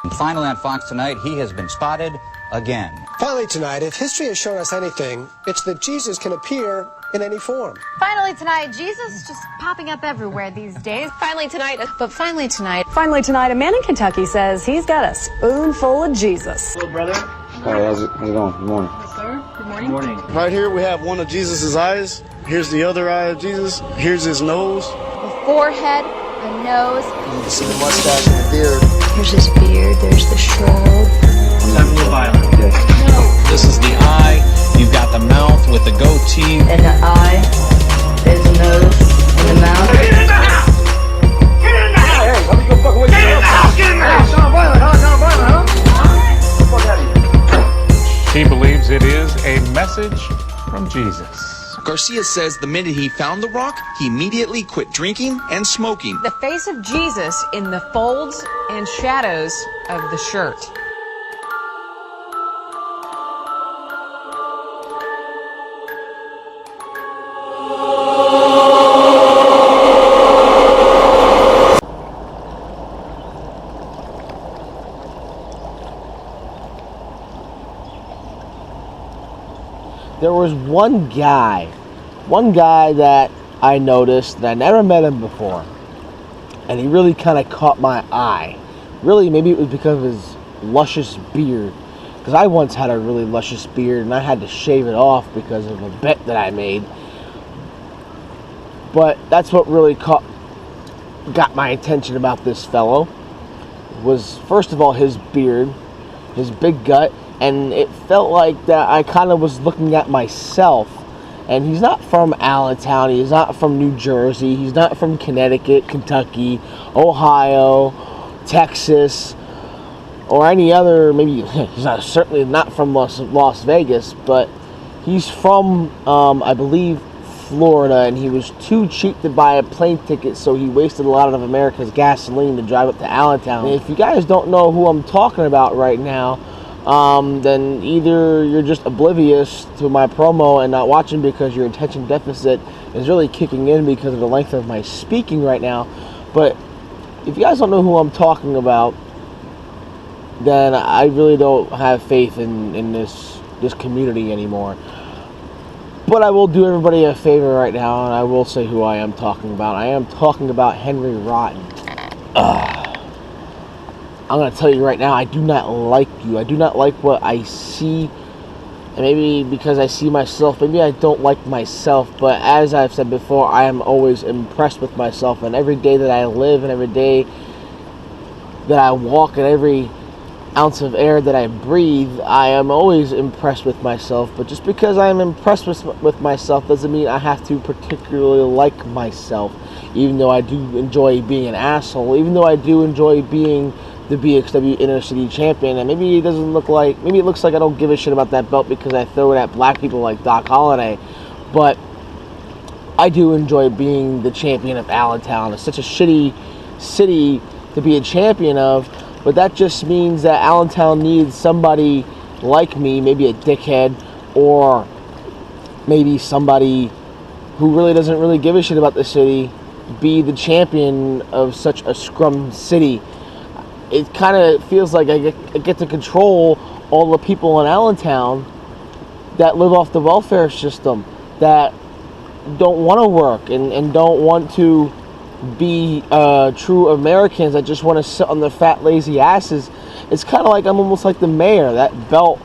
And finally on Fox Tonight, he has been spotted again. Finally tonight, if history has shown us anything, it's that Jesus can appear in any form. Finally tonight, Jesus is just popping up everywhere these days. Finally tonight, Finally tonight, a man in Kentucky says he's got a spoonful of Jesus. Hello, brother. Hi, how's it going? Good morning. sir. Good morning. Good morning. Right here we have one of Jesus' eyes. Here's the other eye of Jesus. Here's his nose. A forehead, a nose. You can see the mustache and the beard. There's his beard, there's the shroud. That's a little violent. This is the eye. You've got the mouth with the goatee. And the eye, there's the nose, and the mouth. Get in the house! Get in the house! Hey, let me go fucking wake you up. Get in the house! Get in the house! Sound violent, huh? Sound violent, huh? Get the fuck out of here. He believes it is a message from Jesus. Garcia says the minute he found the rock, he immediately quit drinking and smoking. The face of Jesus in the folds and shadows of the shirt. There was one guy that I noticed that I never met him before, and he really kind of caught my eye. Really, maybe it was because of his luscious beard, because I once had a really luscious beard and I had to shave it off because of a bet that I made. But that's what really got my attention about this fellow, was first of all his beard, his big gut, and it felt like that I kind of was looking at myself. And he's not from Allentown, he's not from New Jersey, he's not from Connecticut, Kentucky, Ohio, Texas, or any other, maybe he's certainly not from Las Vegas, but he's from, I believe, Florida, and he was too cheap to buy a plane ticket, so he wasted a lot of America's gasoline to drive up to Allentown. And if you guys don't know who I'm talking about right now, then either you're just oblivious to my promo and not watching because your attention deficit is really kicking in because of the length of my speaking right now. But if you guys don't know who I'm talking about, then I really don't have faith in this community anymore. But I will do everybody a favor right now, and I will say who I am talking about. I am talking about Henry Rotten. I'm going to tell you right now, I do not like you. I do not like what I see. And maybe because I see myself, maybe I don't like myself. But as I've said before, I am always impressed with myself. And every day that I live, and every day that I walk, and every ounce of air that I breathe, I am always impressed with myself. But just because I am impressed with myself doesn't mean I have to particularly like myself. Even though I do enjoy being an asshole, even though I do enjoy being the BXW Inner City Champion, and maybe it looks like I don't give a shit about that belt because I throw it at black people like Doc Holliday, but I do enjoy being the champion of Allentown. It's such a shitty city to be a champion of, but that just means that Allentown needs somebody like me, maybe a dickhead, or maybe somebody who really doesn't really give a shit about the city, be the champion of such a scrum city. It kind of feels like I get to control all the people in Allentown that live off the welfare system, that don't want to work and don't want to be true Americans, that just want to sit on their fat, lazy asses. It's kind of like I'm almost like the mayor. That belt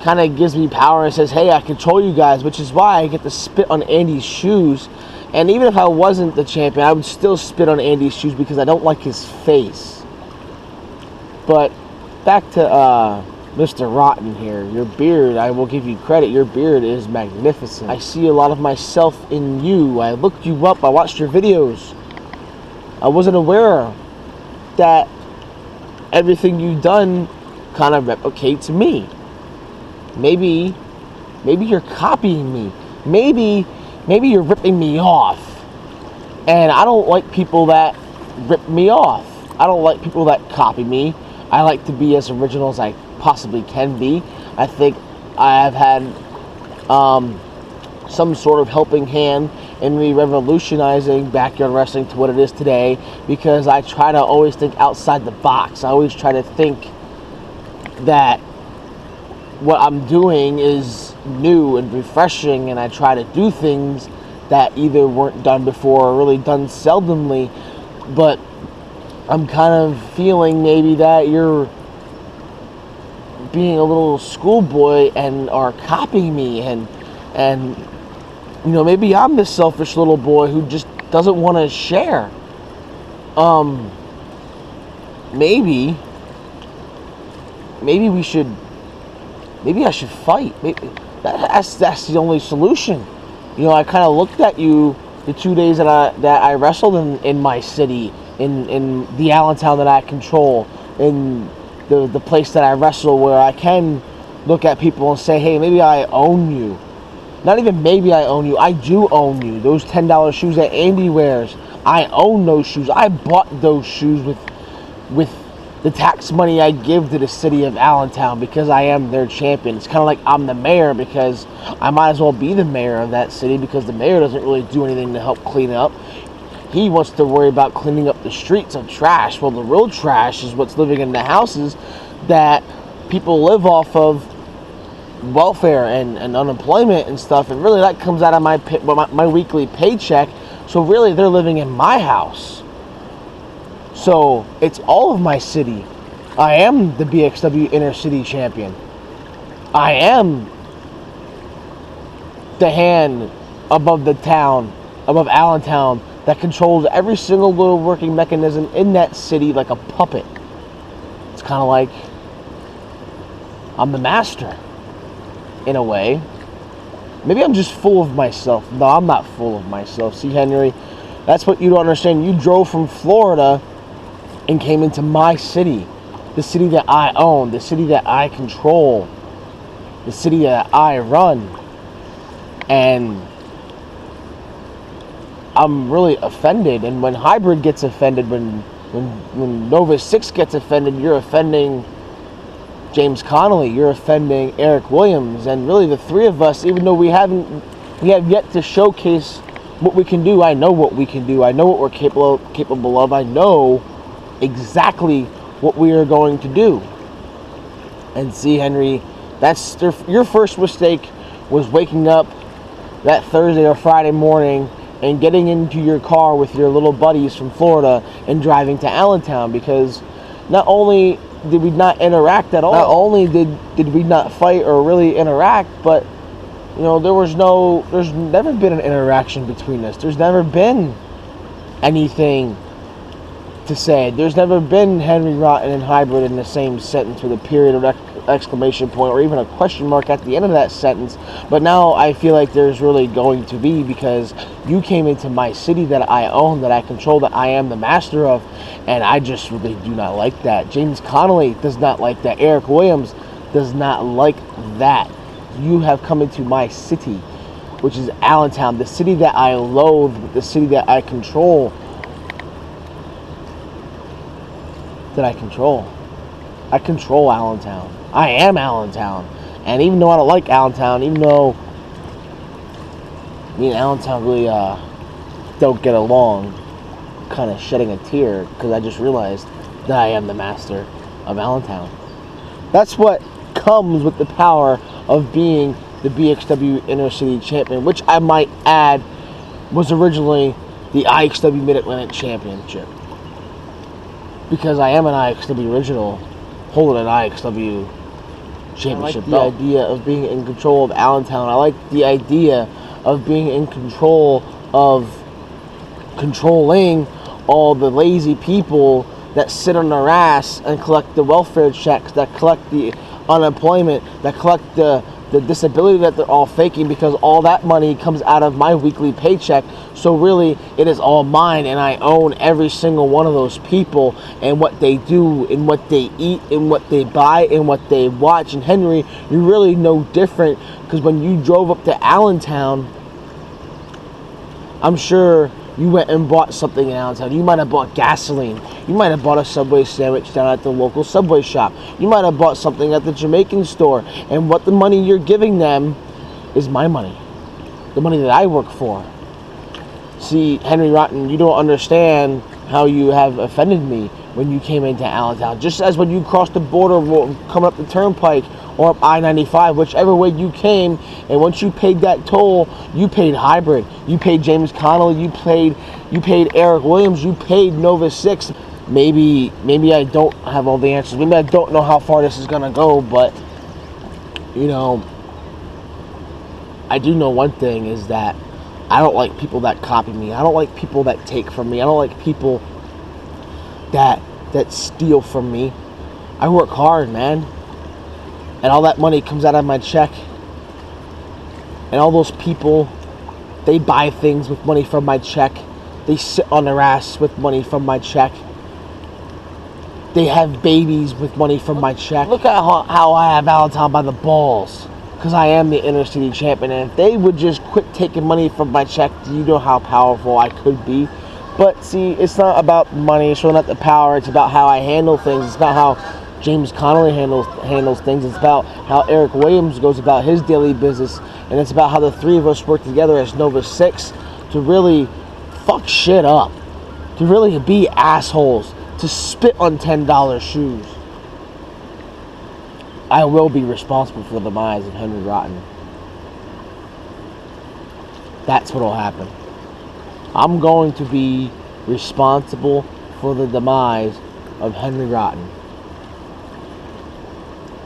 kind of gives me power and says, hey, I control you guys, which is why I get to spit on Andy's shoes. And even if I wasn't the champion, I would still spit on Andy's shoes because I don't like his face. But back to Mr. Rotten here. Your beard, I will give you credit, your beard is magnificent. I see a lot of myself in you. I looked you up, I watched your videos. I wasn't aware that everything you've done kind of replicates me. Maybe you're copying me. Maybe you're ripping me off. And I don't like people that rip me off. I don't like people that copy me. I like to be as original as I possibly can be. I think I have had some sort of helping hand in me revolutionizing backyard wrestling to what it is today, because I try to always think outside the box. I always try to think that what I'm doing is new and refreshing, and I try to do things that either weren't done before or really done seldomly. But I'm kind of feeling maybe that you're being a little schoolboy and are copying me, and you know, maybe I'm this selfish little boy who just doesn't want to share. Maybe we should. Maybe I should fight. Maybe that's the only solution. You know, I kind of looked at you the 2 days that I wrestled in my city, in the Allentown that I control, in the place that I wrestle, where I can look at people and say, hey, maybe I own you. Not even maybe I own you. I do own you. Those $10 shoes that Andy wears, I own those shoes. I bought those shoes with the tax money I give to the city of Allentown, because I am their champion. It's kind of like I'm the mayor, because I might as well be the mayor of that city, because the mayor doesn't really do anything to help clean up. He wants to worry about cleaning up the streets of trash. Well, the real trash is what's living in the houses that people live off of welfare and unemployment and stuff, and really that comes out of my weekly paycheck. So really they're living in my house. So it's all of my city. I am the BXW Inner City Champion. I am the hand above the town, above Allentown, that controls every single little working mechanism in that city like a puppet. It's kind of like I'm the master, in a way. Maybe I'm just full of myself. No, I'm not full of myself. See, Henry, that's what you don't understand. You drove from Florida and came into my city, the city that I own, the city that I control, the city that I run. And I'm really offended. And when Hybrid gets offended, when Nova 6 gets offended, you're offending James Connolly, you're offending Eric Williams. And really the three of us, even though we have yet to showcase what we can do, I know what we can do. I know what we're capable of. I know exactly what we are going to do. And see, Henry, that's your first mistake, was waking up that Thursday or Friday morning and getting into your car with your little buddies from Florida and driving to Allentown, because not only did we not interact at all, not only did we not fight or really interact, but you know, there's never been an interaction between us. There's never been anything to say. There's never been Henry Rotten and Hybrid in the same sentence with a period or exclamation point or even a question mark at the end of that sentence. But now I feel like there's really going to be, because you came into my city that I own, that I control, that I am the master of, and I just really do not like that. James Connolly does not like that. Eric Williams does not like that. You have come into my city, which is Allentown, the city that I loathe, the city that I control. I control Allentown. I am Allentown. And even though I don't like Allentown, even though me and Allentown really don't get along, kind of shedding a tear, because I just realized that I am the master of Allentown. That's what comes with the power of being the BXW Inner City Champion, which I might add was originally the IXW Mid-Atlantic Championship. Because I am an IXW original, holding an IXW championship belt. I like the idea of being in control of Allentown. I like the idea of being in control of controlling all the lazy people that sit on their ass and collect the welfare checks, that collect the unemployment, that collect the disability that they're all faking, because all that money comes out of my weekly paycheck. So really, it is all mine, and I own every single one of those people and what they do and what they eat and what they buy and what they watch. And Henry, you're really no different, because when you drove up to Allentown, I'm sure you went and bought something in Allentown. You might have bought gasoline. You might have bought a Subway sandwich down at the local Subway shop. You might have bought something at the Jamaican store. And what the money you're giving them is my money. The money that I work for. See, Henry Rotten, you don't understand how you have offended me when you came into Allentown. Just as when you crossed the border coming up the turnpike or up I-95, whichever way you came, and once you paid that toll, you paid Hybrid, you paid James Connolly, you paid Eric Williams, you paid Nova 6. Maybe I don't have all the answers. Maybe I don't know how far this is gonna go, but you know, I do know one thing is that I don't like people that copy me. I don't like people that take from me. I don't like people that steal from me. I work hard, man. And all that money comes out of my check. And all those people, they buy things with money from my check. They sit on their ass with money from my check. They have babies with money from my check. Look at how I have Allentown by the balls. Because I am the inner city champion. And if they would just quit taking money from my check, do you know how powerful I could be? But see, it's not about money. It's really not the power. It's about how I handle things. It's about how James Connolly handles things. It's about how Eric Williams goes about his daily business. And it's about how the three of us work together as Nova 6 to really fuck shit up. To really be assholes. To spit on $10 shoes. I will be responsible for the demise of Henry Rotten. That's what will happen. I'm going to be responsible for the demise of Henry Rotten.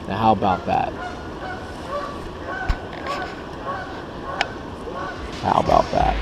Now how about that? How about that?